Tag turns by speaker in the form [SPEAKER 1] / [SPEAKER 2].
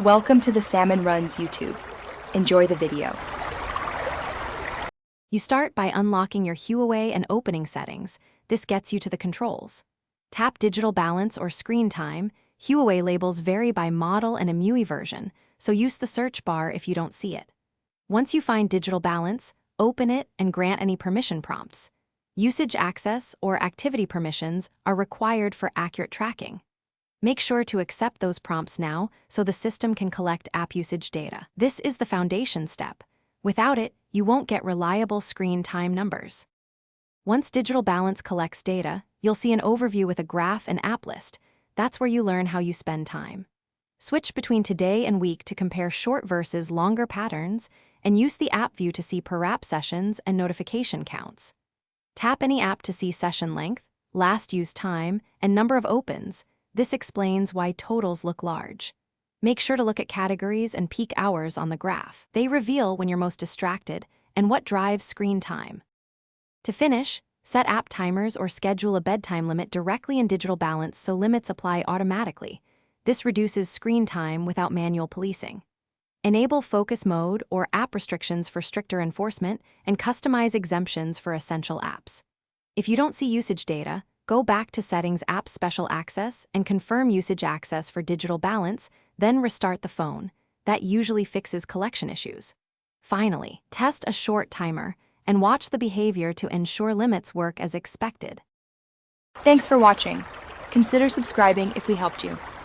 [SPEAKER 1] Welcome to the Salmon Runs YouTube. Enjoy the video.
[SPEAKER 2] You start by unlocking your Huawei and opening settings. This gets you to the controls. Tap digital balance or screen time. Huawei labels vary by model and MIUI version, so use the search bar if you don't see it. Once you find digital balance, open it and grant any permission prompts. Usage access or activity permissions are required for accurate tracking. Make sure to accept those prompts now so the system can collect app usage data. This is the foundation step. Without it, you won't get reliable screen time numbers. Once digital balance collects data, you'll see an overview with a graph and app list. That's where you learn how you spend time. Switch between today and week to compare short versus longer patterns, and use the app view to see per app sessions and notification counts. Tap any app to see session length, last used time, and number of opens. This explains why totals look large. Make sure to look at categories and peak hours on the graph. They reveal when you're most distracted and what drives screen time. To finish, set app timers or schedule a bedtime limit directly in digital balance so limits apply automatically. This reduces screen time without manual policing. Enable focus mode or app restrictions for stricter enforcement, and customize exemptions for essential apps. If you don't see usage data, go back to Settings App Special Access and confirm usage access for digital balance, then restart the phone. That usually fixes collection issues. Finally, test a short timer and watch the behavior to ensure limits work as expected.
[SPEAKER 1] Thanks for watching. Consider subscribing if we helped you.